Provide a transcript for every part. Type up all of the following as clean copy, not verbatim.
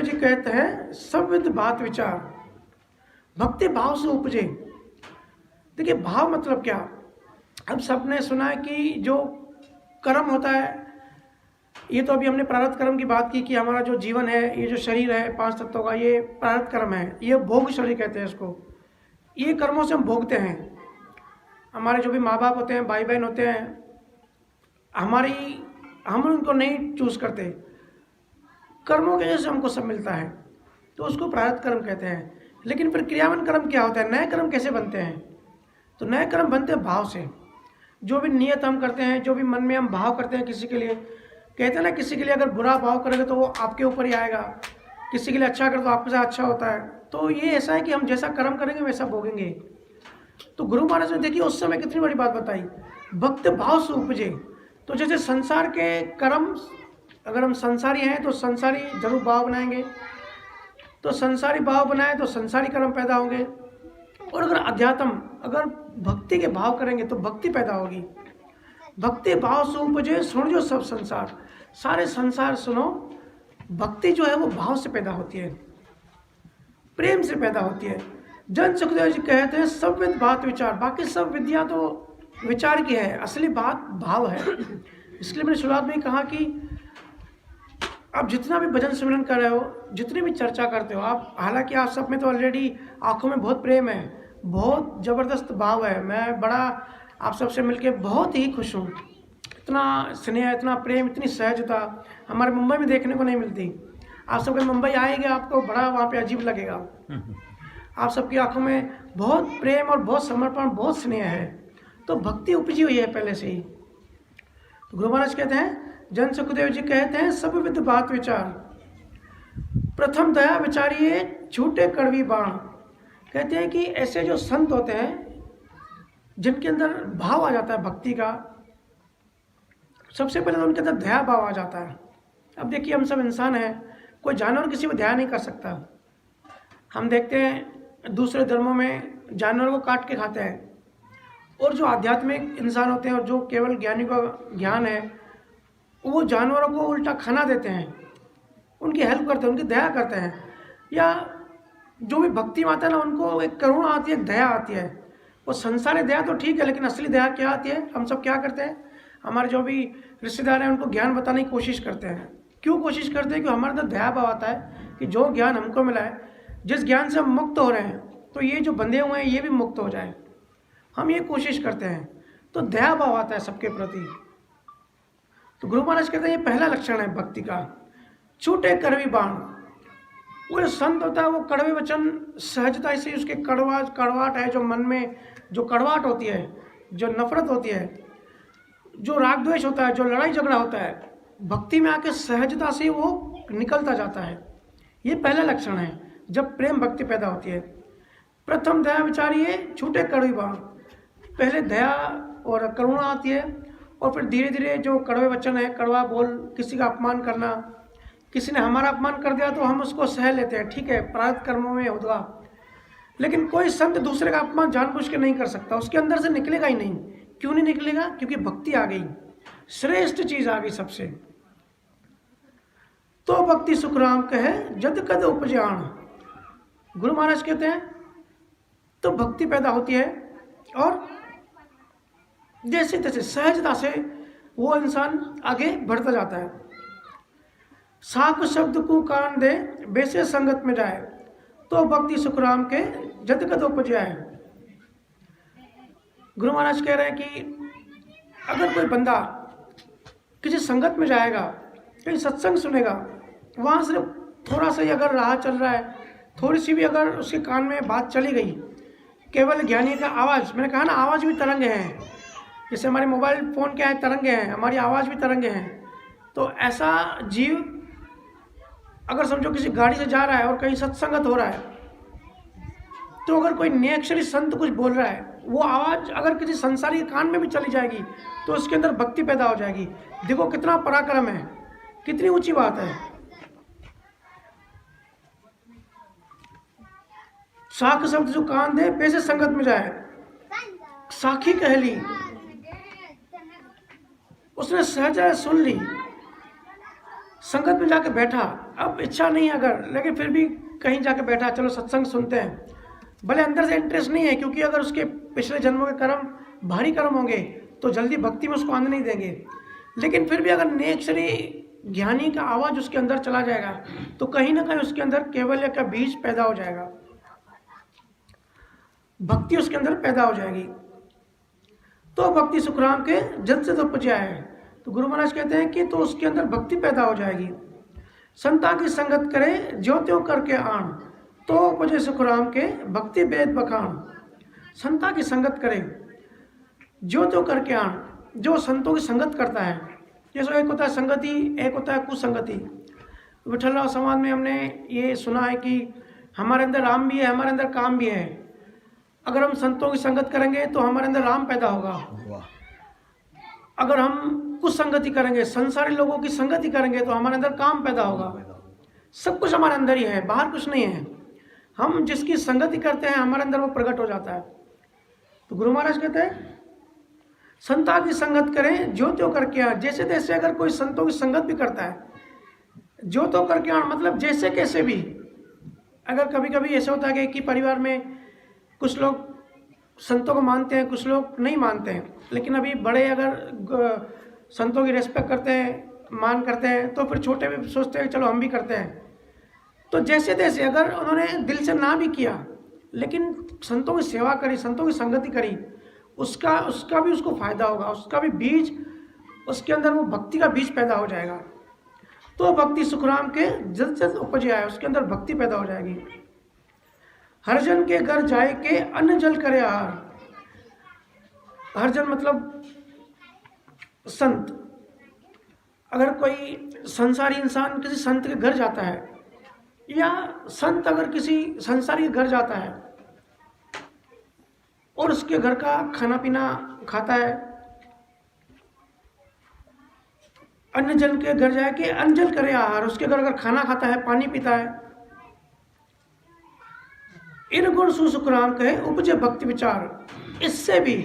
जी कहते हैं संविद बात विचार भक्ति भाव से उपजे। देखिए भाव मतलब क्या, अब सबने सुना है कि जो कर्म होता है, ये तो अभी हमने प्रारब्ध कर्म की बात की कि हमारा जो जीवन है, ये जो शरीर है 5 तत्वों का, ये प्रारब्ध कर्म है, ये भोग शरीर कहते हैं इसको। ये कर्मों से हम भोगते हैं। हमारे जो भी माँ बाप होते हैं, भाई बहन होते हैं, हम उनको नहीं चूज करते, कर्मों की वजह से हमको सब मिलता है, तो उसको प्रारब्ध कर्म कहते हैं। लेकिन फिर क्रियावन कर्म क्या होता है, नए कर्म कैसे बनते हैं? तो नए कर्म बनते हैं भाव से। जो भी नियत हम करते हैं, जो भी मन में हम भाव करते हैं किसी के लिए, कहते हैं ना किसी के लिए अगर बुरा भाव करेंगे तो वो आपके ऊपर ही आएगा, किसी के लिए अच्छा करें तो आपके साथ अच्छा होता है। तो ये ऐसा है कि हम जैसा कर्म करेंगे वैसा भोगेंगे। तो गुरु महाराज ने देखिए उस समय कितनी बड़ी बात बताई, भक्त भाव से उपजे। तो जैसे संसार के कर्म, अगर हम संसारी हैं तो संसारी जरूर भाव बनाएंगे, तो संसारी भाव बनाए तो संसारी कर्म पैदा होंगे। और अगर अध्यात्म, अगर भक्ति के भाव करेंगे तो भक्ति पैदा होगी। भक्ति भाव से उपजे सुन जो सब संसार, सारे संसार सुनो। भक्ति जो है वो भाव से पैदा होती है, प्रेम से पैदा होती है। जन सुखदेव जी कहते हैं सब विद बात विचार। बाकी सब विद्या तो विचार की है, असली बात भाव है। इसलिए मैंने शुरुआत में कहा कि आप जितना भी भजन सिमरन कर रहे हो, जितनी भी चर्चा करते हो आप, हालांकि आप सब में तो ऑलरेडी आंखों में बहुत प्रेम है, बहुत ज़बरदस्त भाव है। मैं बड़ा आप सबसे मिलके बहुत ही खुश हूँ। इतना स्नेह, इतना प्रेम, इतनी सहजता हमारे मुंबई में देखने को नहीं मिलती। आप सब अगर मुंबई आएंगे आपको बड़ा वहाँ पे अजीब लगेगा। आप सबकी आंखों में बहुत प्रेम और बहुत समर्पण, बहुत स्नेह है। तो भक्ति उपजी हुई है पहले से ही। तो गुरु महाराज कहते हैं, जन सुखदेव जी कहते हैं सब विद बात विचार, प्रथम दया विचारिए झूठे कड़वी बाण। कहते हैं कि ऐसे जो संत होते हैं जिनके अंदर भाव आ जाता है भक्ति का, सबसे पहले तो उनके अंदर दया भाव आ जाता है। अब देखिए हम सब इंसान हैं, कोई जानवर किसी पर दया नहीं कर सकता। हम देखते हैं दूसरे धर्मों में जानवरों को काट के खाते हैं, और जो आध्यात्मिक इंसान होते हैं और जो केवल ज्ञानी का ज्ञान है, वो जानवरों को उल्टा खाना देते हैं, उनकी हेल्प करते हैं, उनकी दया करते हैं। या जो भी भक्ति में आता है ना, उनको एक करुणा आती है, एक दया आती है। वो संसारी दया तो ठीक है, लेकिन असली दया क्या आती है? हम सब क्या करते हैं, हमारे जो भी रिश्तेदार हैं उनको ज्ञान बताने की कोशिश करते हैं। क्यों कोशिश करते हैं? कि हमारे अंदर दया भाव आता है कि जो ज्ञान हमको मिला है, जिस ज्ञान से हम मुक्त हो रहे हैं, तो ये जो बंधे हुए हैं ये भी मुक्त हो जाए, हम ये कोशिश करते हैं। तो दया भाव आता है सबके प्रति। तो गुरु महाराज कहते हैं ये पहला लक्षण है भक्ति का। छूटे कड़वी बाण, वो जो संत होता है वो कड़वे वचन सहजता से, उसके कड़वाहट है, जो मन में जो कड़वाहट होती है, जो नफरत होती है, जो राग द्वेष होता है, जो लड़ाई झगड़ा होता है, भक्ति में आके सहजता से वो निकलता जाता है। ये पहला लक्षण है जब प्रेम भक्ति पैदा होती है। प्रथम दया विचारिए छूटे कड़वी बाण, पहले दया और करुणा आती है, और फिर धीरे धीरे जो कड़वे वचन है, कड़वा बोल, किसी का अपमान करना, किसी ने हमारा अपमान कर दिया तो हम उसको सह लेते हैं, ठीक है प्रारब्ध कर्मों में होगा। लेकिन कोई संत दूसरे का अपमान जानबूझ के नहीं कर सकता, उसके अंदर से निकलेगा ही नहीं। क्यों नहीं निकलेगा? क्योंकि भक्ति आ गई, श्रेष्ठ चीज आ गई सबसे। तो भक्ति सुखराम कहे जद कद उपजान। गुरु महाराज कहते हैं तो भक्ति पैदा होती है, और जैसे तैसे सहजता से वो इंसान आगे बढ़ता जाता है। साक शब्द को कान दे वैसे संगत में जाए, तो भक्ति सुखराम के जद कद उपजाए। गुरु महाराज कह रहे हैं कि अगर कोई बंदा किसी संगत में जाएगा, कहीं सत्संग सुनेगा, वहाँ सिर्फ थोड़ा सा ही अगर राह चल रहा है, थोड़ी सी भी अगर उसके कान में बात चली गई, केवल ज्ञानी का आवाज़, मैंने कहा ना आवाज़ भी तरंगे हैं, जैसे हमारे मोबाइल फ़ोन क्या है, तरंगे हैं, हमारी आवाज़ भी तरंगे हैं। तो ऐसा जीव अगर समझो किसी गाड़ी से जा रहा है और कहीं सत्संगत हो रहा है, तो अगर कोई निरक्षरी संत कुछ बोल रहा है, वो आवाज़ अगर किसी संसारी के कान में भी चली जाएगी तो उसके अंदर भक्ति पैदा हो जाएगी। देखो कितना पराक्रम है, कितनी ऊंची बात है। साख शब्द जो कान दे पैसे संगत में जाए, साखी कह ली, उसने सहज सुन ली, संगत में जाके बैठा, अब इच्छा नहीं है अगर, लेकिन फिर भी कहीं जाके बैठा, चलो सत्संग सुनते हैं, भले अंदर से इंटरेस्ट नहीं है, क्योंकि अगर उसके पिछले जन्मों के कर्म भारी कर्म होंगे तो जल्दी भक्ति में उसको आने नहीं देंगे। लेकिन फिर भी अगर नेचुरली ज्ञानी का आवाज़ उसके अंदर चला जाएगा तो कहीं ना कहीं उसके अंदर कैवल्य का बीज पैदा हो जाएगा, भक्ति उसके अंदर पैदा हो जाएगी। तो भक्ति सुखराम के जल से तो उपजा है। तो गुरु महाराज कहते हैं कि तो उसके अंदर भक्ति पैदा हो जाएगी। संता की संगत करे ज्यों त्यों करके आन, तो उपजे सुखराम के भक्ति वेद बखान। संता की संगत करे ज्यों त्यों करके आन, जो संतों की संगत करता है। जैसे एक होता है संगति, एक होता है कुसंगति। विठलराव समाज में हमने ये सुना है कि हमारे अंदर राम भी है, हमारे अंदर काम भी है। अगर हम संतों की संगत करेंगे तो हमारे अंदर राम पैदा होगा। अगर हम कुसंगति करेंगे, संसारी लोगों की संगति करेंगे तो हमारे अंदर काम पैदा होगा। सब कुछ हमारे अंदर ही है, बाहर कुछ नहीं है। हम जिसकी संगति करते हैं हमारे अंदर वो प्रकट हो जाता है। तो गुरु महाराज कहते हैं संता की संगत करें ज्यों त्यों करके आन। जैसे तैसे अगर कोई संतों की संगत भी करता है, ज्यों त्यों करके आन मतलब जैसे कैसे भी। अगर कभी कभी ऐसा होता है कि एक ही परिवार में कुछ लोग संतों को मानते हैं, कुछ लोग नहीं मानते हैं, लेकिन अभी बड़े अगर संतों की रेस्पेक्ट करते हैं, मान करते हैं, तो फिर छोटे भी सोचते हैं चलो हम भी करते हैं। तो जैसे तैसे अगर उन्होंने दिल से ना भी किया लेकिन संतों की सेवा करी, संतों की संगति करी, उसका भी उसको फायदा होगा, उसका भी बीज उसके अंदर वो भक्ति का बीज पैदा हो जाएगा। तो भक्ति सुखराम के जल से उपजे आए, उसके अंदर भक्ति पैदा हो जाएगी। हरजन के घर जाए के अन्न जल करे आहार। हरजन मतलब संत। अगर कोई संसारी इंसान किसी संत के घर जाता है या संत अगर किसी संसारी के घर जाता है और उसके घर का खाना पीना खाता है, अन्य जन के घर जाए कि अन्न जल करे आहार, उसके घर अगर खाना खाता है, पानी पीता है, इन गुण सुसुखराम कहे उपजे भक्ति विचार। इससे भी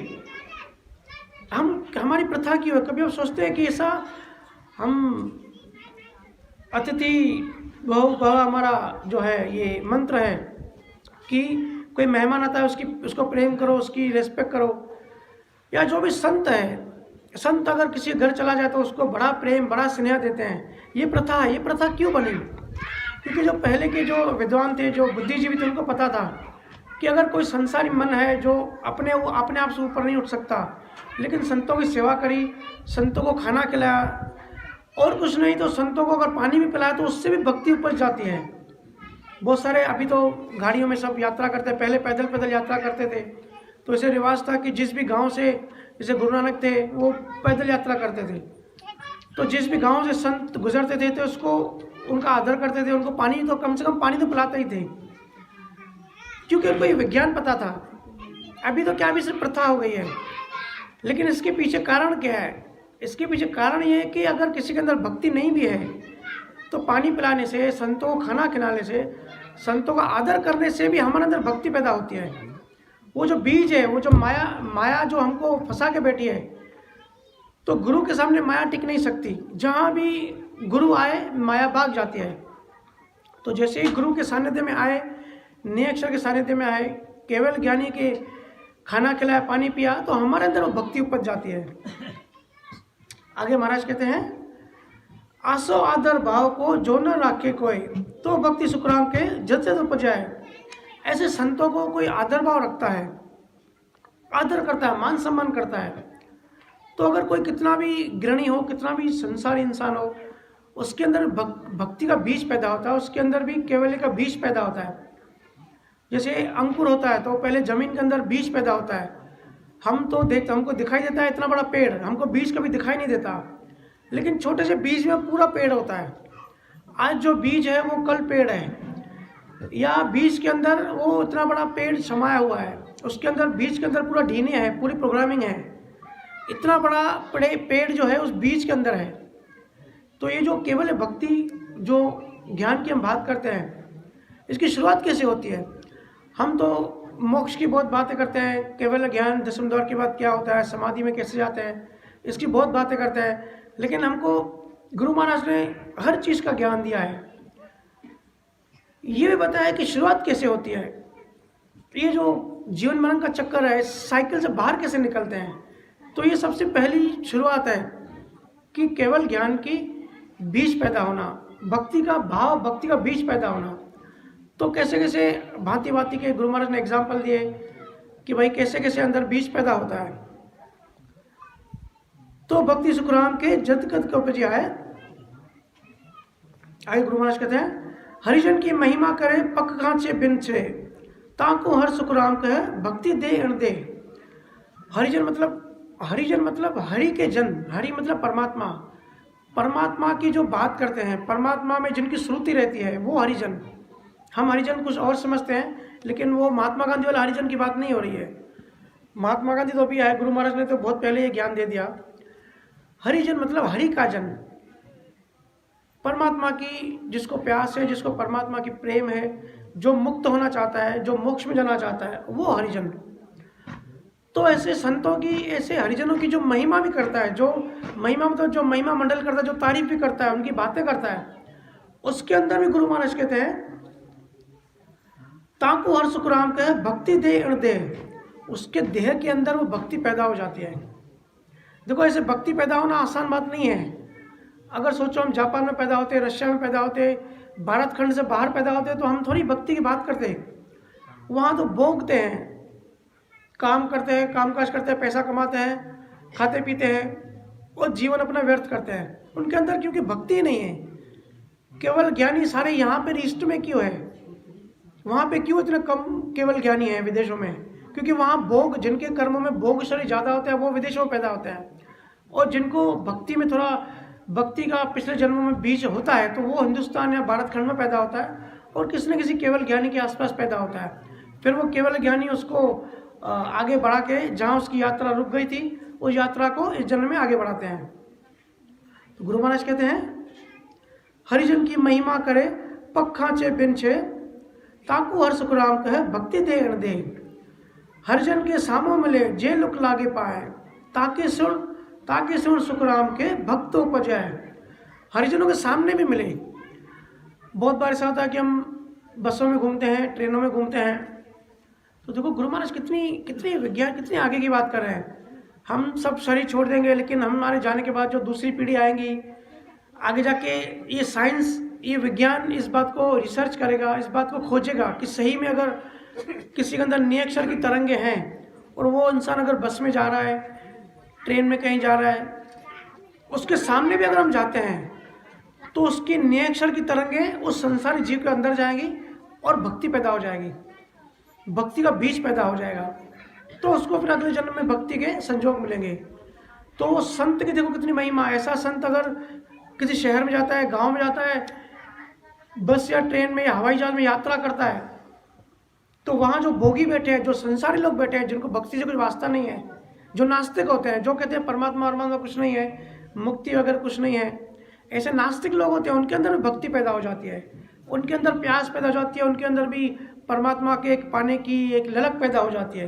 हमारी प्रथा की हो, कभी हम सोचते हैं कि ऐसा हम अतिथि बहु भव हमारा जो है ये मंत्र है कि कोई मेहमान आता है उसको प्रेम करो, उसकी रेस्पेक्ट करो। या जो भी संत है, संत अगर किसी घर चला जाए तो उसको बड़ा प्रेम, बड़ा स्नेह देते हैं। ये प्रथा है। ये प्रथा क्यों बनी? क्योंकि जो पहले के जो विद्वान थे, जो बुद्धिजीवी थे, उनको पता था कि अगर कोई संसारी मन है जो अपने आप से ऊपर नहीं उठ सकता, लेकिन संतों की सेवा करी, संतों को खाना खिलाया, और कुछ नहीं तो संतों को अगर पानी भी पिलाया तो उससे भी भक्ति उपज जाती है। बहुत सारे अभी तो गाड़ियों में सब यात्रा करते हैं, पहले पैदल पैदल यात्रा करते थे। तो ऐसे रिवाज था कि जिस भी गांव से, जैसे गुरु नानक थे वो पैदल यात्रा करते थे, तो जिस भी गांव से संत गुजरते थे तो उसको उनका आदर करते थे, उनको पानी तो कम से कम पानी तो पिलाते ही थे, क्योंकि उनको ये विज्ञान पता था। अभी तो क्या, अभी सिर्फ प्रथा हो गई है। लेकिन इसके पीछे कारण क्या है? इसके पीछे कारण ये है कि अगर किसी के अंदर भक्ति नहीं भी है तो पानी पिलाने से, संतों को खाना खिलाने से, संतों का आदर करने से भी हमारे अंदर भक्ति पैदा होती है। वो जो बीज है, वो जो माया जो हमको फंसा के बैठी है, तो गुरु के सामने माया टिक नहीं सकती। जहाँ भी गुरु आए माया भाग जाती है। तो जैसे ही गुरु के सानिध्य में आए, नए अक्षर के सानिध्य में आए, केवल ज्ञानी के खाना खिलाया, पानी पिया, तो हमारे अंदर वो भक्ति उपज जाती है। आगे महाराज कहते हैं आसो आदर भाव को जो न राखे कोई, तो भक्ति सुखराम के जल से उपजाए। ऐसे संतों को कोई आदर भाव रखता है, आदर करता है, मान सम्मान करता है, तो अगर कोई कितना भी ज्ञानी हो, कितना भी संसारी इंसान हो, उसके अंदर भक्ति का बीज पैदा होता है, उसके अंदर भी केवल्य का बीज पैदा होता है। जैसे अंकुर होता है तो पहले जमीन के अंदर बीज पैदा होता है। हमको दिखाई देता है इतना बड़ा पेड़, हमको बीज कभी दिखाई नहीं देता, लेकिन छोटे से बीज में पूरा पेड़ होता है। आज जो बीज है वो कल पेड़ है, या बीज के अंदर वो इतना बड़ा पेड़ समाया हुआ है, उसके अंदर बीज के अंदर पूरा डीएनए है, पूरी प्रोग्रामिंग है। इतना बड़ा पेड़ जो है उस बीज के अंदर है। तो ये जो केवल भक्ति, जो ज्ञान की हम बात करते हैं, इसकी शुरुआत कैसे होती है? हम तो मोक्ष की बहुत बातें करते हैं, केवल ज्ञान, दसम द्वार के बाद क्या होता है, समाधि में कैसे जाते हैं, इसकी बहुत बातें करते हैं। लेकिन हमको गुरु महाराज ने हर चीज़ का ज्ञान दिया है। ये भी बताया कि शुरुआत कैसे होती है, ये जो जीवन मरण का चक्कर है, साइकिल से बाहर कैसे निकलते हैं। तो ये सबसे पहली शुरुआत है कि केवल ज्ञान की बीज पैदा होना, भक्ति का भाव, भक्ति का बीज पैदा होना। तो कैसे कैसे भांति भांति के गुरु महाराज ने एग्जाम्पल दिए कि भाई कैसे कैसे अंदर बीज पैदा होता है। तो भक्ति सुखराम के जदकद को उपजिया है। आगे गुरु महाराज कहते हैं, हरिजन की महिमा करे पक खांचे बिन छे, ताको हर सुखराम कहे भक्ति दे अण दे। हरिजन मतलब हरि के जन, हरि मतलब परमात्मा, परमात्मा की जो बात करते हैं, परमात्मा में जिनकी श्रुति रहती है वो हरिजन। हम हरिजन कुछ और समझते हैं, लेकिन वो महात्मा गांधी वाला हरिजन की बात नहीं हो रही है। महात्मा गांधी तो अभी आए, गुरु महाराज ने तो बहुत पहले ये ज्ञान दे दिया। हरिजन मतलब हरि का जन, परमात्मा की जिसको प्यास है, जिसको परमात्मा की प्रेम है, जो मुक्त होना चाहता है, जो मोक्ष में जाना चाहता है, वो हरिजन। तो ऐसे संतों की, ऐसे हरिजनों की जो महिमा भी करता है, जो महिमा मतलब जो महिमा मंडल करता है, जो तारीफ भी करता है, उनकी बातें करता है, उसके अंदर भी गुरु महाराज कहते हैं, ताकू हर सुखराम कहे भक्ति दे अण दे। उसके देह के अंदर वो भक्ति पैदा हो जाती है। देखो, ऐसे भक्ति पैदा होना आसान बात नहीं है। अगर सोचो हम जापान में पैदा होते, रशिया में पैदा होते, भारत खंड से बाहर पैदा होते, तो हम थोड़ी भक्ति की बात करते। वहाँ तो भोगते हैं, काम करते हैं, कामकाज करते हैं, पैसा कमाते हैं, खाते पीते हैं और जीवन अपना व्यर्थ करते हैं। उनके अंदर क्योंकि भक्ति ही नहीं है। केवल ज्ञानी सारे यहाँ पे ईस्ट में क्यों है, वहाँ पे क्यों इतने कम केवल ज्ञानी है विदेशों में? क्योंकि वहाँ भोग, जिनके कर्मों में भोग शरीर ज़्यादा होता है, वो विदेशों में पैदा होता है। और जिनको भक्ति में थोड़ा, भक्ति का पिछले जन्मों में बीज होता है, तो वो हिंदुस्तान या भारत खंड में पैदा होता है और किसी न किसी केवल ज्ञानी के आसपास पैदा होता है। फिर वो केवल ज्ञानी उसको आगे बढ़ा के, जहाँ उसकी यात्रा रुक गई थी, उस यात्रा को इस जन्म में आगे बढ़ाते हैं। तो गुरु महाराज कहते हैं, हरिजन की महिमा करे पक खांचे बिन छे, ताकू हर सुखराम कहे भक्ति दे अण दे। हरिजन के सामो मिले जे लुक लागे पाए, ताके सुन सुखराम के भक्त उपजाए। हरिजनों के सामने भी मिले। बहुत बार ऐसा होता है कि हम बसों में घूमते हैं, ट्रेनों में घूमते हैं, तो देखो गुरु महाराज कितनी विज्ञान, कितनी आगे की बात कर रहे हैं। हम सब शरीर छोड़ देंगे, लेकिन हमारे जाने के बाद जो दूसरी पीढ़ी आएंगी, आगे जाके ये साइंस, ये विज्ञान इस बात को रिसर्च करेगा, इस बात को खोजेगा कि सही में अगर किसी के अंदर नियक्षर की तरंगे हैं और वो इंसान अगर बस में जा रहा है, ट्रेन में कहीं जा रहा है, उसके सामने भी अगर हम जाते हैं, तो उसकी नियक्षर की तरंगे उस संसारी जीव के अंदर जाएंगी और भक्ति पैदा हो जाएगी, भक्ति का बीज पैदा हो जाएगा। तो उसको फिर अगले जन्म में भक्ति के संजोग मिलेंगे। तो वो संत की देखो कितनी महिमा। ऐसा संत अगर किसी शहर में जाता है, गांव में जाता है, बस या ट्रेन में या हवाई जहाज में यात्रा करता है, तो वहाँ जो भोगी बैठे हैं, जो संसारी लोग बैठे हैं, जिनको भक्ति से कुछ वास्ता नहीं है, जो नास्तिक होते हैं, जो कहते हैं परमात्मा और कुछ नहीं है, मुक्ति वगैरह कुछ नहीं है, ऐसे नास्तिक लोग होते हैं, उनके अंदर भी भक्ति पैदा हो जाती है, उनके अंदर प्यास पैदा हो जाती है, उनके अंदर भी परमात्मा के एक पाने की एक ललक पैदा हो जाती है।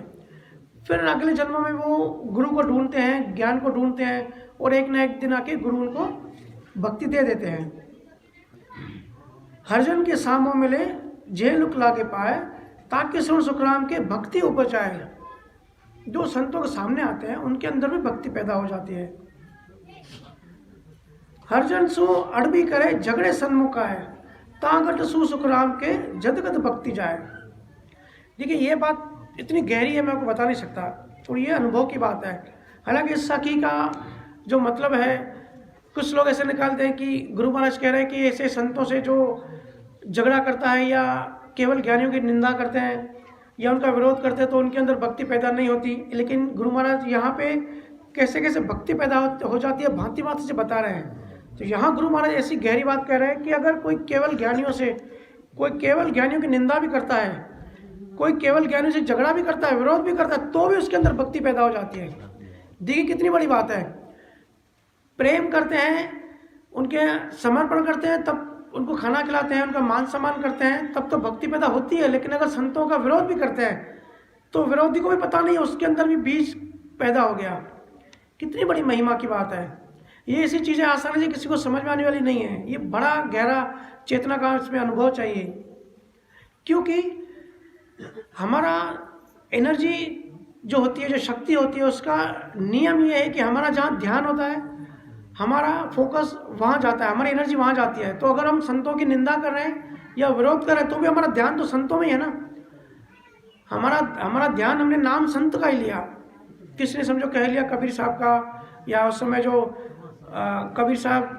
फिर अगले जन्मों में वो गुरु को ढूंढते हैं, ज्ञान को ढूंढते हैं, और एक न एक दिन आके गुरु उनको भक्ति दे देते हैं। हरिजन के सामो मिले जे लुक लागे पाए, ताकि सुन सुखराम के भक्ति उपजाए। जो संतों के सामने आते हैं, उनके अंदर भी भक्ति पैदा हो जाती है। हरिजन सु अड़बी करे झगड़े सन्मुख आए, तागट सु सुखराम के जदगद भक्ति जाए। देखिए, ये बात इतनी गहरी है, मैं आपको बता नहीं सकता, और ये अनुभव की बात है। हालांकि इस सखी का जो मतलब है, कुछ लोग ऐसे निकालते हैं कि गुरु महाराज कह रहे हैं कि ऐसे संतों से जो झगड़ा करता है या केवल ज्ञानियों की निंदा करते हैं या उनका विरोध करते हैं, तो उनके अंदर भक्ति पैदा नहीं होती। लेकिन गुरु महाराज यहाँ पे कैसे कैसे भक्ति पैदा हो जाती है, भांति भांति से बता रहे हैं। तो यहाँ गुरु महाराज ऐसी गहरी बात कह रहे हैं कि अगर कोई केवल ज्ञानियों की निंदा भी करता है, कोई केवल ज्ञानियों से झगड़ा भी करता है, विरोध भी करता है, तो भी उसके अंदर भक्ति पैदा हो जाती है। देखिए कितनी बड़ी बात है। प्रेम करते हैं, उनके समर्पण करते हैं, तब उनको खाना खिलाते हैं, उनका मान सम्मान करते हैं, तब तो भक्ति पैदा होती है। लेकिन अगर संतों का विरोध भी करते हैं, तो विरोधी को भी पता नहीं है, उसके अंदर भी बीज पैदा हो गया। कितनी बड़ी महिमा की बात है। ये ऐसी चीज़ें आसानी से किसी को समझ में आने वाली नहीं है। ये बड़ा गहरा चेतना का इसमें अनुभव चाहिए। क्योंकि हमारा एनर्जी जो होती है, जो शक्ति होती है, उसका नियम ये है कि हमारा जहाँ ध्यान होता है, हमारा फोकस वहाँ जाता है, हमारी एनर्जी वहाँ जाती है। तो अगर हम संतों की निंदा कर रहे हैं या विरोध कर रहे हैं तो भी हमारा ध्यान तो संतों में ही है ना। हमारा हमारा ध्यान हमने नाम संत का ही लिया। किसी ने समझो कह लिया कबीर साहब का, या उस समय जो कबीर साहब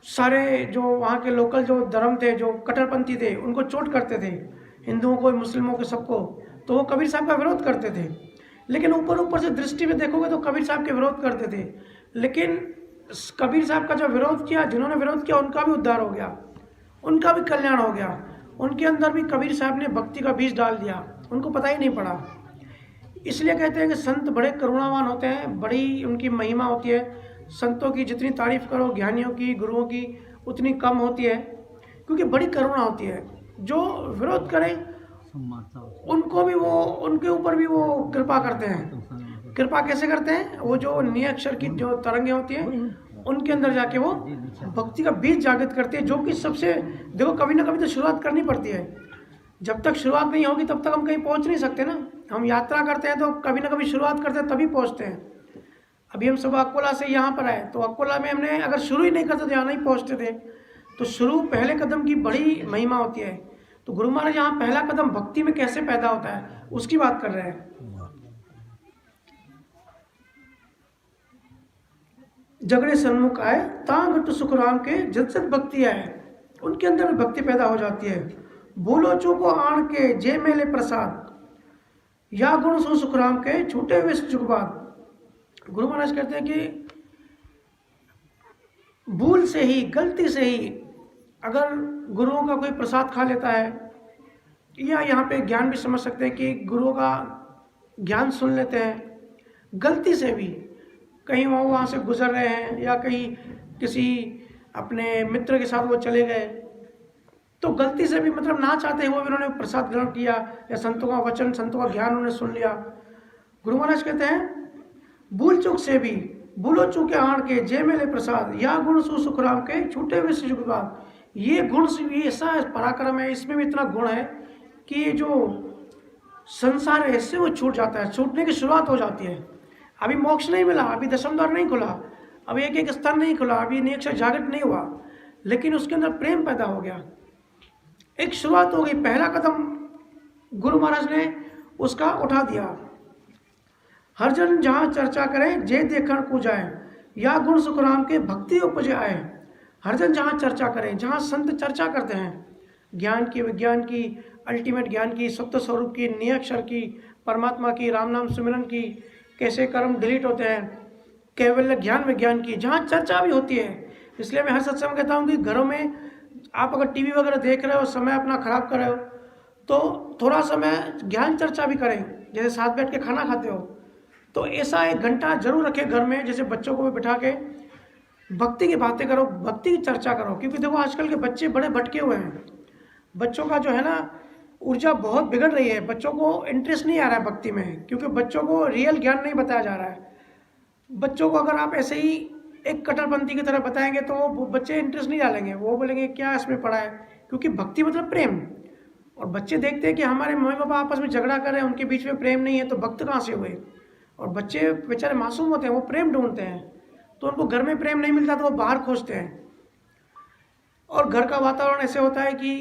सारे जो वहाँ के लोकल जो धर्म थे, जो कट्टरपंथी थे, उनको चोट करते थे, हिंदुओं को, मुस्लिमों को, सबको, तो वो कबीर साहब का विरोध करते थे। लेकिन ऊपर ऊपर से दृष्टि में देखोगे तो कबीर साहब के विरोध करते थे। लेकिन कबीर साहब का जो विरोध किया, जिन्होंने विरोध किया, उनका भी उद्धार हो गया, उनका भी कल्याण हो गया। उनके अंदर भी कबीर साहब ने भक्ति का बीज डाल दिया, उनको पता ही नहीं पड़ा। इसलिए कहते हैं कि संत बड़े करुणावान होते हैं, बड़ी उनकी महिमा होती है। संतों की जितनी तारीफ करो, ज्ञानियों की, गुरुओं की, उतनी कम होती है, क्योंकि बड़ी करुणा होती है। जो विरोध करें उनको भी वो, उनके ऊपर भी वो कृपा करते हैं। कृपा कैसे करते हैं? वो जो नियक्षर की जो तरंगें होती हैं, उनके अंदर जाके वो भक्ति का बीज जागृत करते हैं, जो कि सबसे, देखो कभी ना कभी तो शुरुआत करनी पड़ती है। जब तक शुरुआत नहीं होगी तब तक हम कहीं पहुंच नहीं सकते ना। हम यात्रा करते हैं तो कभी ना कभी शुरुआत करते हैं, तभी पहुंचते हैं। अभी हम सुबह अकोला से यहाँ पर आए, तो अकोला में हमने अगर शुरू ही नहीं करते तो यहाँ नहीं पहुँचते थे। तो शुरू, पहले कदम की बड़ी महिमा होती है। तो गुरु महाराज यहाँ पहला कदम भक्ति में कैसे पैदा होता है उसकी बात कर रहे हैं। झगड़े सन्मुख आए तांग टू सुखराम के, जद जद भक्ति आए, उनके अंदर भक्ति पैदा हो जाती है। बोलो चूको आण के जे मेले प्रसाद, या गुण सो सुखराम के छूटे हुए जुगबाद। गुरु महाराज कहते हैं कि भूल से ही, गलती से ही अगर गुरुओं का कोई प्रसाद खा लेता है, या यहाँ पे ज्ञान भी समझ सकते हैं कि गुरुओं का ज्ञान सुन लेते हैं, गलती से भी कहीं वो वहाँ से गुजर रहे हैं, या कहीं किसी अपने मित्र के साथ वो चले गए, तो गलती से भी, मतलब ना चाहते हुए भी उन्होंने प्रसाद ग्रहण किया, या संतों का वचन, संतों का ज्ञान उन्होंने सुन लिया। गुरु महाराज कहते हैं भूल चूक से भी, भूलो चूके आण के जे मेले प्रसाद, या गुण सु सुखराम के छूटे हुए जुगबाद। ये गुण ये ऐसा पराक्रम है, इसमें भी इतना गुण है कि ये जो संसार है इससे वो छूट जाता है, छूटने की शुरुआत हो जाती है। अभी मोक्ष नहीं मिला, अभी दशम द्वार नहीं खुला, अभी एक एक स्तर नहीं खुला, अभी नियक्षर जागृत नहीं हुआ, लेकिन उसके अंदर प्रेम पैदा हो गया, एक शुरुआत हो गई, पहला कदम गुरु महाराज ने उसका उठा दिया। हर जन जहाँ चर्चा करे जे देखण को जाए, या गुण सुखराम के भक्ति उपजे आए। हर जन जहाँ चर्चा करें, जहाँ संत चर्चा करते हैं ज्ञान की, विज्ञान की, अल्टीमेट ज्ञान की, सत्य स्वरूप की, नियक्षर की, परमात्मा की, राम नाम सुमिरन की, कैसे कर्म डिलीट होते हैं, केवल ज्ञान विज्ञान की, जहाँ चर्चा भी होती है। इसलिए मैं हर सत्संग में कहता हूँ कि घरों में आप अगर टीवी वगैरह देख रहे हो, समय अपना खराब कर रहे हो, तो थोड़ा समय ज्ञान चर्चा भी करें। जैसे साथ बैठ के खाना खाते हो तो ऐसा 1 घंटा जरूर रखें घर में, जैसे बच्चों को भी बिठा के भक्ति की बातें करो, भक्ति की चर्चा करो। क्योंकि देखो आजकल के बच्चे बड़े भटके हुए हैं, बच्चों का जो है ना ऊर्जा बहुत बिगड़ रही है, बच्चों को इंटरेस्ट नहीं आ रहा है भक्ति में, क्योंकि बच्चों को रियल ज्ञान नहीं बताया जा रहा है। बच्चों को अगर आप ऐसे ही एक कट्टरपंथी की तरह बताएंगे तो वो बच्चे इंटरेस्ट नहीं डालेंगे, वो बोलेंगे क्या इसमें पढ़ा है, क्योंकि भक्ति मतलब प्रेम। और बच्चे देखते हैं कि हमारे मम्मी पापा आपस में झगड़ा कर रहे हैं, उनके बीच में प्रेम नहीं है, तो भक्त कहाँ से हुए। और बच्चे बेचारे मासूम होते हैं, वो प्रेम ढूंढते हैं, तो उनको घर में प्रेम नहीं मिलता तो वो बाहर खोजते हैं। और घर का वातावरण ऐसे होता है कि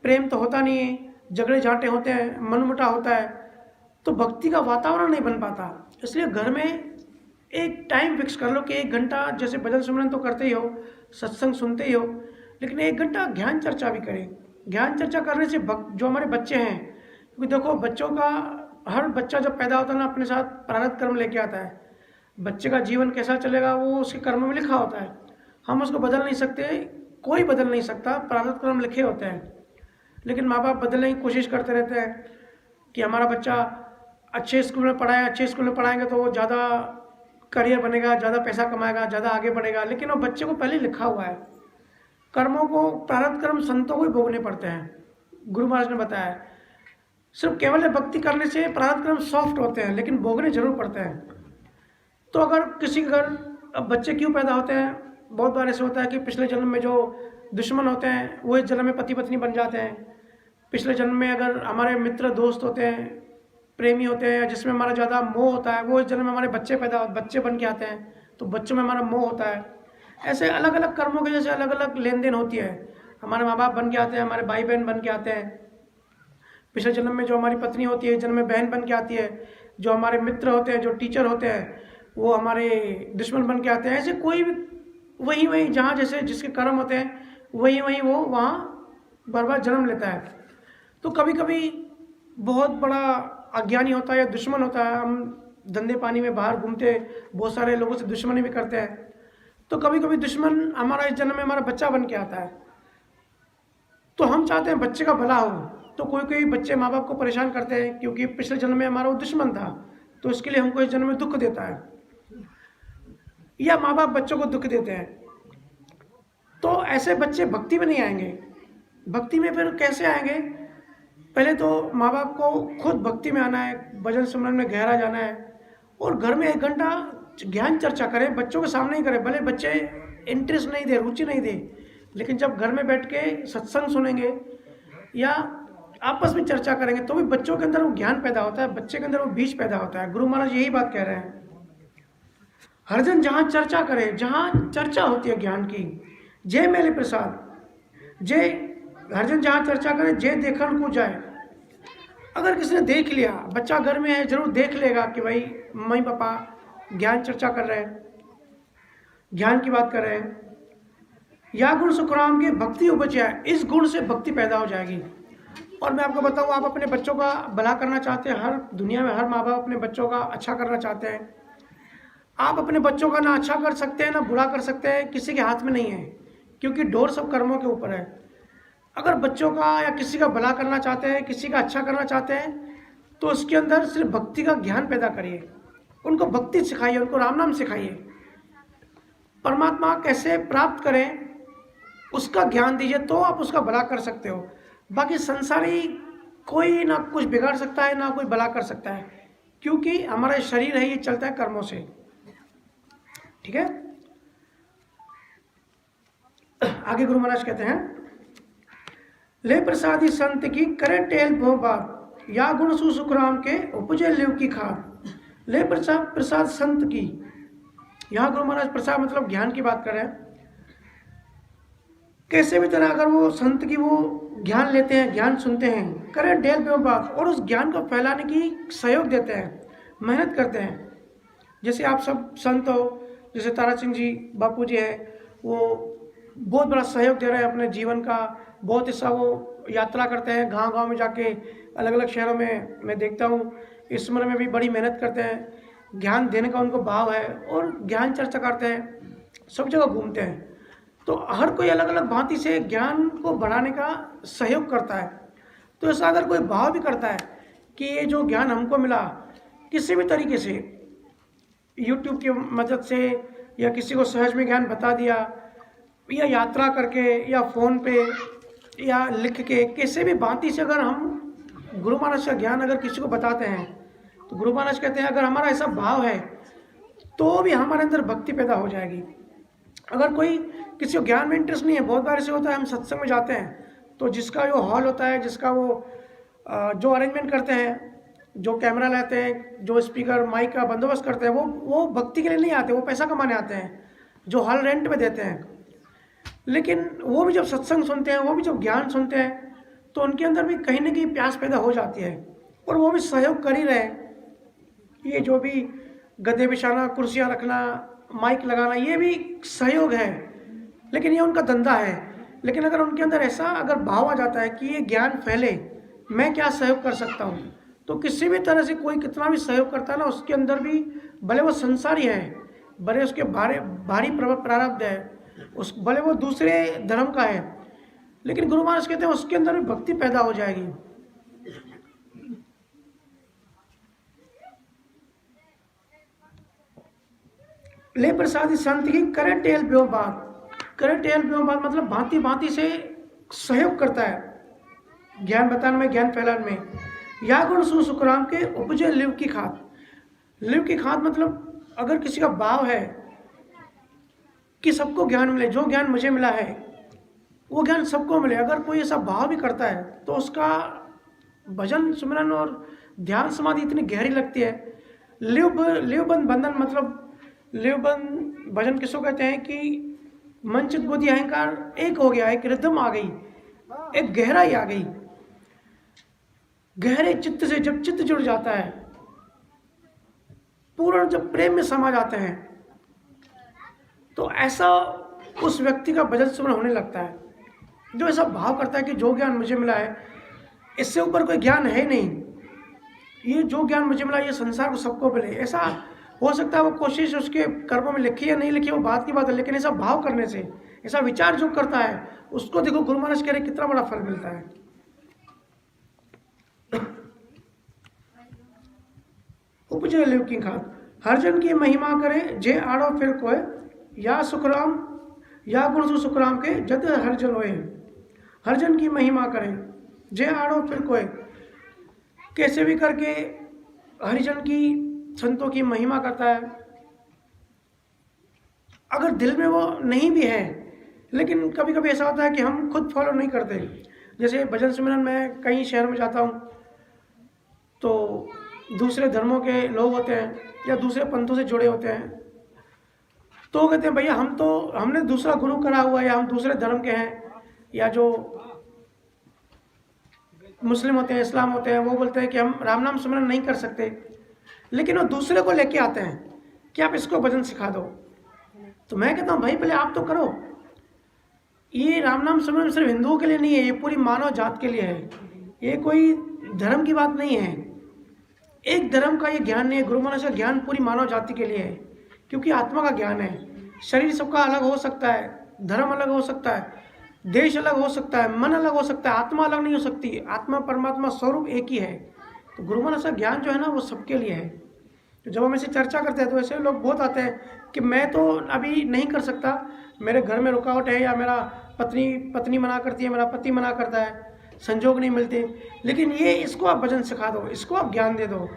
प्रेम तो होता नहीं है, झगड़े झांटे होते हैं, मनमुटाव होता है, तो भक्ति का वातावरण नहीं बन पाता। इसलिए घर में एक टाइम फिक्स कर लो कि 1 घंटा, जैसे भजन सुमरन तो करते ही हो, सत्संग सुनते ही हो, लेकिन 1 घंटा ज्ञान चर्चा भी करें। ज्ञान चर्चा करने से जो हमारे बच्चे हैं, क्योंकि देखो बच्चों का, हर बच्चा जब पैदा होता है ना अपने साथ प्रारब्ध कर्म लेके आता है। बच्चे का जीवन कैसा चलेगा वो उसके कर्म में लिखा होता है, हम उसको बदल नहीं सकते, कोई बदल नहीं सकता, प्रारब्ध कर्म लिखे होते हैं। लेकिन माँ बाप बदलने की कोशिश करते रहते हैं कि हमारा बच्चा अच्छे स्कूल में पढ़ाए, अच्छे स्कूल में पढ़ाएंगे तो वो ज़्यादा करियर बनेगा, ज़्यादा पैसा कमाएगा, ज़्यादा आगे बढ़ेगा। लेकिन वो बच्चे को पहले लिखा हुआ है, कर्मों को, प्रारब्ध कर्म संतों को ही भोगने पड़ते हैं। गुरु महाराज ने बताया सिर्फ केवल भक्ति करने से प्रारब्ध कर्म सॉफ्ट होते हैं, लेकिन भोगने जरूर पड़ते हैं। तो अगर किसी घर, अब बच्चे क्यों पैदा होते हैं, बहुत बार ऐसे होता है कि पिछले जन्म में जो दुश्मन होते हैं वो इस जन्म में पति पत्नी बन जाते हैं, पिछले जन्म में अगर हमारे मित्र दोस्त होते हैं, प्रेमी होते हैं, जिसमें हमारा ज़्यादा मोह होता है, वो इस जन्म में हमारे बच्चे बन के आते हैं, तो बच्चों में हमारा मोह होता है। ऐसे अलग अलग कर्मों के जैसे अलग अलग लेन देन होती है। हमारे माँ बाप बन के आते हैं, हमारे भाई बहन बन के आते हैं। पिछले जन्म में जो हमारी पत्नी होती है, इस जन्म में बहन बन के आती है। जो हमारे मित्र होते हैं, जो टीचर होते हैं, वो हमारे दुश्मन बन के आते हैं। ऐसे कोई भी वही जहाँ जैसे जिसके कर्म होते हैं वही वो वहाँ बार बार जन्म लेता है। तो कभी कभी बहुत बड़ा अज्ञानी होता है या दुश्मन होता है, हम धंधे पानी में बाहर घूमते, बहुत सारे लोगों से दुश्मनी भी करते हैं। तो कभी कभी दुश्मन हमारा इस जन्म में हमारा बच्चा बन के आता है। तो हम चाहते हैं बच्चे का भला हो, तो कोई कोई बच्चे माँ बाप को परेशान करते हैं क्योंकि पिछले जन्म में हमारा वो दुश्मन था, तो इसके लिए हमको इस जन्म में दुख देता है, या माँ बाप बच्चों को दुख देते हैं। तो ऐसे बच्चे भक्ति में नहीं आएंगे। भक्ति में फिर कैसे आएंगे? पहले तो माँ बाप को खुद भक्ति में आना है, भजन सिमरन में गहरा जाना है, और घर में 1 घंटा ज्ञान चर्चा करें। बच्चों के सामने ही करें, भले बच्चे इंटरेस्ट नहीं दे, रुचि नहीं दे, लेकिन जब घर में बैठ के सत्संग सुनेंगे या आपस में चर्चा करेंगे तो भी बच्चों के अंदर वो ज्ञान पैदा होता है, बच्चे के अंदर वो बीज पैदा होता है। गुरु महाराज यही बात कह रहे हैं, हर जन जहाँ चर्चा करे, जहाँ चर्चा होती है ज्ञान की, जय मेले प्रसाद, जय हर जन जहाँ चर्चा करे, जय देखन को जाए। अगर किसी ने देख लिया, बच्चा घर में है, जरूर देख लेगा कि भाई मम्मी पापा ज्ञान चर्चा कर रहे हैं, ज्ञान की बात कर रहे हैं। या गुण सुखराम के भक्ति उपजा, इस गुण से भक्ति पैदा हो जाएगी। और मैं आपको बताऊं, आप अपने बच्चों का भला करना चाहते हैं, हर दुनिया में हर माँ बाप अपने बच्चों का अच्छा करना चाहते हैं। आप अपने बच्चों का ना अच्छा कर सकते हैं ना बुरा कर सकते हैं, किसी के हाथ में नहीं है, क्योंकि डोर सब कर्मों के ऊपर है। अगर बच्चों का या किसी का भला करना चाहते हैं, किसी का अच्छा करना चाहते हैं, तो उसके अंदर सिर्फ भक्ति का ज्ञान पैदा करिए, उनको भक्ति सिखाइए, उनको राम नाम सिखाइए। परमात्मा कैसे प्राप्त करें उसका ज्ञान दीजिए, तो आप उसका भला कर सकते हो। बाकी संसारी कोई ना कुछ बिगाड़ सकता है ना कोई भला कर सकता है, क्योंकि हमारा शरीर है, ये चलता है कर्मों से। ठीक है, आगे गुरु महाराज कहते हैं, ले प्रसादी संत की करे टेल भो बात, या गुण सुसुखराम के उपजे लिव की खाद। ले प्रसाद संत की, यहाँ गुरु महाराज प्रसाद मतलब ज्ञान की बात कर रहे हैं। कैसे भी तरह अगर वो संत की वो ज्ञान लेते हैं, ज्ञान सुनते हैं, करें डेल पे बात, और उस ज्ञान को फैलाने की सहयोग देते हैं, मेहनत करते हैं। जैसे आप सब संत हो, जैसे तारा सिंह जी बापू जी है, वो बहुत बड़ा सहयोग दे रहे हैं अपने जीवन का, बहुत हिस्सा वो यात्रा करते हैं, गांव गांव में जाके अलग अलग शहरों में मैं देखता हूँ। इस उम्र में भी बड़ी मेहनत करते हैं, ज्ञान देने का उनको भाव है, और ज्ञान चर्चा करते हैं, सब जगह घूमते हैं। तो हर कोई अलग अलग भांति से ज्ञान को बढ़ाने का सहयोग करता है। तो ऐसा अगर कोई भाव भी करता है कि ये जो ज्ञान हमको मिला किसी भी तरीके से, यूट्यूब की मदद से, या किसी को सहज में ज्ञान बता दिया, या यात्रा करके, या फ़ोन पे, या लिख के, किसी भी भांति से अगर हम गुरु महाराज का ज्ञान अगर किसी को बताते हैं, तो गुरु महाराज कहते हैं अगर हमारा ऐसा भाव है तो भी हमारे अंदर भक्ति पैदा हो जाएगी। अगर कोई किसी को ज्ञान में इंटरेस्ट नहीं है, बहुत बार ऐसे होता है हम सत्संग में जाते हैं तो जिसका जो हॉल होता है, जिसका वो जो अरेंजमेंट करते हैं, जो कैमरा लाते हैं, जो स्पीकर माइक का बंदोबस्त करते हैं, वो भक्ति के लिए नहीं आते, वो पैसा कमाने आते हैं, जो हॉल रेंट पे देते हैं। लेकिन वो भी जब सत्संग सुनते हैं, वो भी जब ज्ञान सुनते हैं, तो उनके अंदर भी कहीं ना कहीं प्यास पैदा हो जाती है, और वो भी सहयोग कर ही रहे। ये जो भी गद्दे बिछाना, कुर्सियाँ रखना, माइक लगाना, ये भी सहयोग है, लेकिन ये उनका धंधा है। लेकिन अगर उनके अंदर ऐसा अगर भाव आ जाता है कि ये ज्ञान फैले, मैं क्या सहयोग कर सकता हूँ, तो किसी भी तरह से कोई कितना भी सहयोग करता है ना, उसके अंदर भी भले वो संसारी है, भले उसके भारी प्रारब्ध है, उस भले वो दूसरे धर्म का है, लेकिन गुरु महाराज कहते हैं उसके अंदर भी भक्ति पैदा हो जाएगी। ले प्रसादी संत की करे टेल ब्यो बात, करे टेल ब्यो बात मतलब भांति भांति से सहयोग करता है ज्ञान बताने में, ज्ञान फैलाने में। या गुण सुसुखराम के उपजे लिव की खाद। लिव की खाद मतलब अगर किसी का भाव है कि सबको ज्ञान मिले, जो ज्ञान मुझे मिला है वो ज्ञान सबको मिले। अगर कोई ऐसा भाव भी करता है तो उसका भजन सुमिरन और ध्यान समाधि इतनी गहरी लगती है। लिवबंद बंधन मतलब लिवबंद भजन किसको कहते हैं कि मन चित बुद्धि अहंकार एक हो गया, एक रिदम आ गई, एक गहराई आ गई। गहरे चित्त से जब चित्त जुड़ जाता है, पूर्ण जब प्रेम में समा जाते हैं, तो ऐसा उस व्यक्ति का भजन सुमिरन होने लगता है, जो ऐसा भाव करता है कि जो ज्ञान मुझे मिला है इससे ऊपर कोई ज्ञान है नहीं, ये जो ज्ञान मुझे मिला ये संसार को सबको मिले। ऐसा हो सकता है वो कोशिश उसके कर्मों में लिखी या नहीं लिखी वो बात की बात है, लेकिन ऐसा भाव करने से, ऐसा विचार जो करता है उसको देखो गुरु महाराज कह रहे कितना बड़ा फल मिलता है। उपजे लिव की खात हर जन की महिमा करे जे आड़ो फिर कोय, या सुखराम या गुण सुखराम के जद हर जन होए। हर जन की महिमा करे जे आड़ो फिर कोय, कैसे भी करके हरिजन की संतों की महिमा करता है। अगर दिल में वो नहीं भी है, लेकिन कभी कभी ऐसा होता है कि हम खुद फॉलो नहीं करते। जैसे भजन सुमिरन में कहीं शहर में जाता हूँ तो दूसरे धर्मों के लोग होते हैं या दूसरे पंथों से जुड़े होते हैं, तो कहते हैं भैया हमने दूसरा गुरु करा हुआ है, या हम दूसरे धर्म के हैं, या जो मुस्लिम होते हैं, इस्लाम होते हैं, वो बोलते हैं कि हम राम नाम सुमिरन नहीं कर सकते, लेकिन वो दूसरे को लेके आते हैं कि आप इसको भजन सिखा दो। तो मैं कहता हूँ भाई पहले आप तो करो। ये राम नाम सुमिरन सिर्फ हिंदुओं के लिए नहीं है, ये पूरी मानव जात के लिए है। ये कोई धर्म की बात नहीं है, एक धर्म का ये ज्ञान नहीं है। गुरु महाराज का ज्ञान पूरी मानव जाति के लिए है, क्योंकि आत्मा का ज्ञान है। शरीर सबका अलग हो सकता है, धर्म अलग हो सकता है, देश अलग हो सकता है, मन अलग हो सकता है, आत्मा अलग नहीं हो सकती। आत्मा परमात्मा स्वरूप एक ही है। तो गुरु महाराज का ज्ञान जो है ना वो सबके लिए है। तो जब हम ऐसे चर्चा करते हैं तो ऐसे लोग बहुत आते हैं कि मैं तो अभी नहीं कर सकता, मेरे घर में रुकावट है, या मेरा पत्नी मना करती है, मेरा पति मना करता है, संजोग नहीं मिलते, लेकिन ये इसको आप भजन सिखा दो, इसको आप ज्ञान दे दो।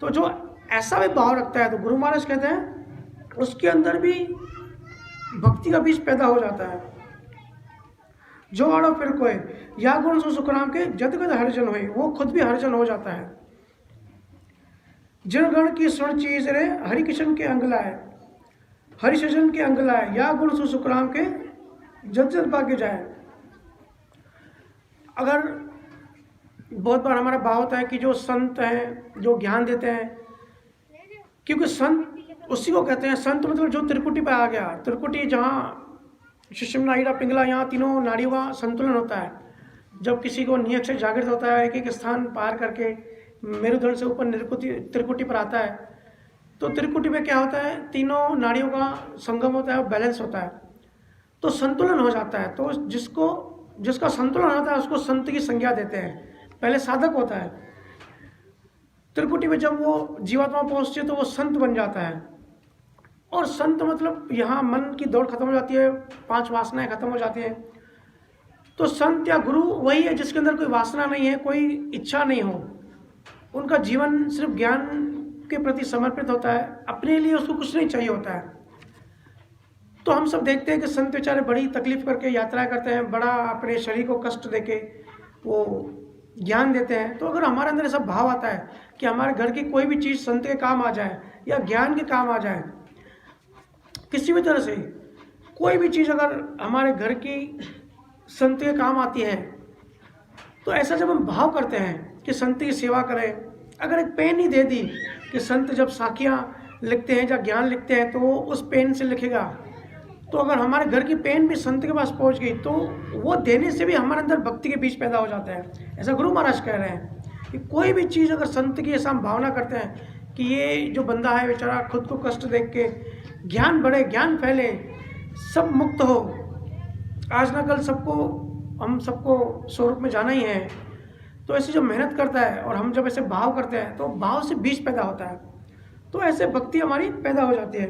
तो जो ऐसा भी भाव रखता है तो गुरु महाराज कहते हैं उसके अंदर भी भक्ति का बीज पैदा हो जाता है। जो आड़ो फिर कोई या गुण सो सुखराम के जद गद हरिजन होए, वो खुद भी हरिजन हो जाता है। जिन गण की सुन चीज रे हरि किशन के अंगलाए, हरि सजन के अंगलाए, या गुण सो सुखराम के जद जद भाग्य जाए। अगर बहुत बार हमारा भाव होता है कि जो संत हैं जो ज्ञान देते हैं, क्योंकि संत उसी को कहते हैं, संत मतलब जो त्रिकुटी पे आ गया। त्रिकुटी जहाँ सुषुम्ना ईड़ा पिंगला, यहाँ तीनों नाड़ियों का संतुलन होता है। जब किसी को नियत से जागृत होता है, एक एक स्थान पार करके मेरुदंड से ऊपर त्रिकुटी पर आता है, तो त्रिकुटी में क्या होता है, तीनों नाड़ियों का संगम होता है और बैलेंस होता है, तो संतुलन हो जाता है। तो जिसका संतुलन होता है उसको संत की संज्ञा देते हैं। पहले साधक होता है, त्रिकुटी में जब वो जीवात्मा पहुँचती है तो वो संत बन जाता है। और संत मतलब यहाँ मन की दौड़ खत्म हो जाती है, 5 वासनाएं खत्म हो जाती हैं। तो संत या गुरु वही है जिसके अंदर कोई वासना नहीं है, कोई इच्छा नहीं हो, उनका जीवन सिर्फ ज्ञान के प्रति समर्पित होता है, अपने लिए उसको कुछ नहीं चाहिए होता है। तो हम सब देखते हैं कि संत बेचारे बड़ी तकलीफ करके यात्राएं करते हैं, बड़ा अपने शरीर को कष्ट देके वो ज्ञान देते हैं। तो अगर हमारे अंदर ऐसा भाव आता है कि हमारे घर की कोई भी चीज़ संत के काम आ जाए या ज्ञान के काम आ जाए, किसी भी तरह से कोई भी चीज़ अगर हमारे घर की संत के काम आती है, तो ऐसा जब हम भाव करते हैं कि संत की सेवा करें, अगर एक पेन ही दे दी कि संत जब साखियाँ लिखते हैं या ज्ञान लिखते हैं तो वो उस पेन से लिखेगा, तो अगर हमारे घर की पेन भी संत के पास पहुंच गई तो वो देने से भी हमारे अंदर भक्ति के बीज पैदा हो जाता है। ऐसा गुरु महाराज कह रहे हैं कि कोई भी चीज़ अगर संत की ऐसा हम भावना करते हैं कि ये जो बंदा है बेचारा खुद को कष्ट देख के ज्ञान बढ़े, ज्ञान फैले, सब मुक्त हो, आज ना कल हम सबको स्वरूप में जाना ही है, तो ऐसे जब मेहनत करता है और हम जब ऐसे भाव करते हैं तो भाव से बीज पैदा होता है, तो ऐसे भक्ति हमारी पैदा हो जाती है।